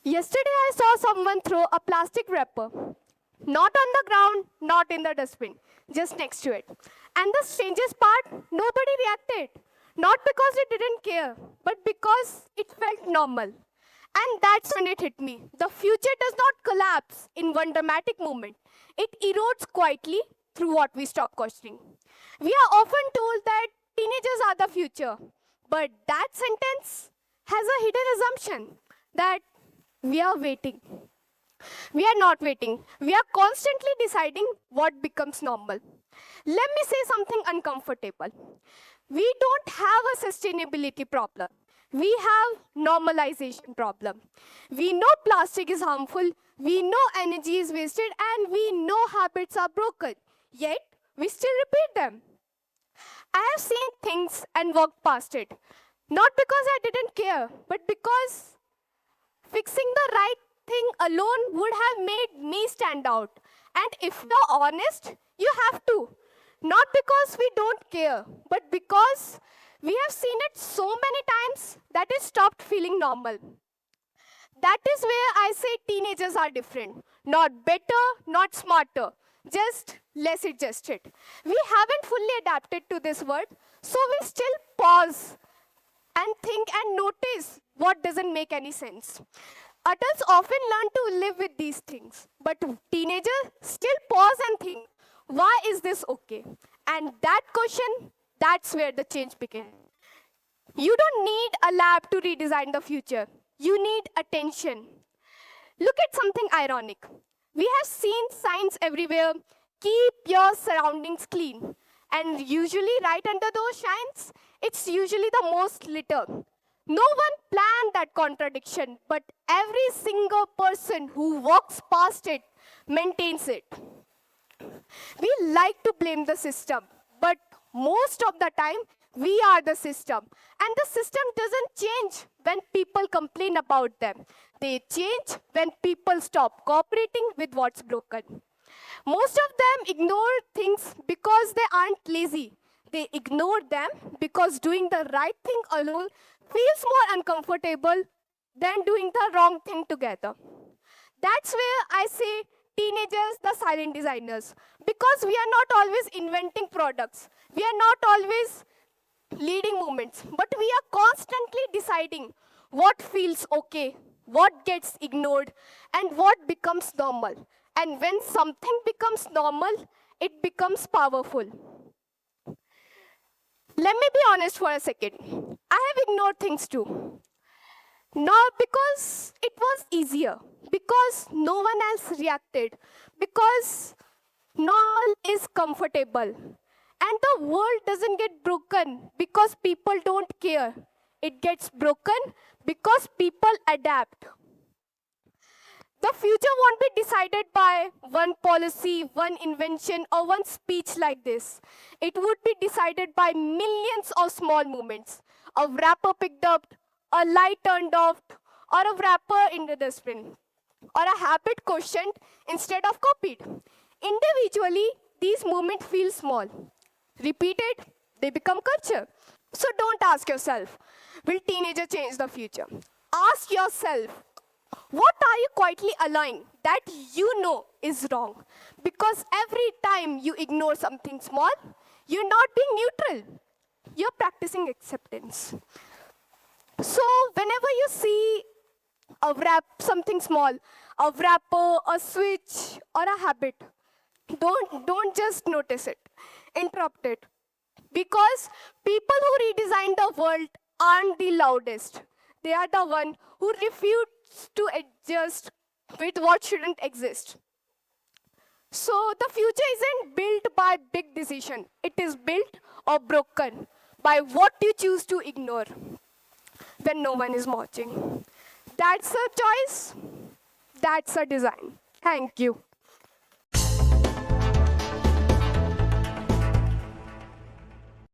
Yesterday I saw someone throw a plastic wrapper. Not on the ground, not in the dustbin, just next to it. And the strangest part, nobody reacted. Not because they didn't care, but because it felt normal. And that's when it hit me. The future does not collapse in one dramatic moment. It erodes quietly through what we stop questioning. We are often told that teenagers are the future, but that sentence has a hidden assumption that we are waiting. We are not waiting. We are constantly deciding what becomes normal. Let me say something uncomfortable. We don't have a sustainability problem. We have normalization problem. We know plastic is harmful, we know energy is wasted, and we know habits are broken. Yet, we still repeat them. I have seen things and walked past it. Not because I didn't care, but because fixing the right thing alone would have made me stand out. And if you're honest, you have to. Not because we don't care, but because we have seen it so many times that it stopped feeling normal. That is where I say teenagers are different. Not better, not smarter, just less adjusted. We haven't fully adapted to this world, so we still pause and think and notice what doesn't make any sense. Adults often learn to live with these things, but teenagers still pause and think, why is this okay? And that question, that's where the change begins. You don't need a lab to redesign the future. You need attention. Look at something ironic. We have seen signs everywhere, keep your surroundings clean. And usually, right under those signs, it's usually the most litter. No one planned that contradiction, but every single person who walks past it maintains it. We like to blame the system, but most of the time, we are the system. And the system doesn't change when people complain about them. They change when people stop cooperating with what's broken. Most of them ignore things because they aren't lazy. They ignore them because doing the right thing alone feels more uncomfortable than doing the wrong thing together. That's where I say teenagers, the silent designers. Because we are not always inventing products, we are not always leading movements, but we are constantly deciding what feels okay, what gets ignored, and what becomes normal. And when something becomes normal, it becomes powerful. Let me be honest for a second. I have ignored things too. Not because it was easier, because no one else reacted, because no one is comfortable. And the world doesn't get broken because people don't care. It gets broken because people adapt. The future won't be decided by one policy, one invention, or one speech like this. It would be decided by millions of small moments. A wrapper picked up, a light turned off, or a wrapper in the dustbin, or a habit questioned instead of copied. Individually, these moments feel small. Repeated, they become culture. So don't ask yourself, will teenager change the future? Ask yourself, what are you quietly allowing that you know is wrong? Because every time you ignore something small, you're not being neutral. You're practicing acceptance. So whenever you see a wrap, something small, a wrapper, a switch, or a habit, don't just notice it. Interrupt it. Because people who redesign the world aren't the loudest. They are the one who refuse to adjust with what shouldn't exist. So the future isn't built by big decision. It is built or broken by what you choose to ignore when no one is watching. That's a choice. That's a design. Thank you.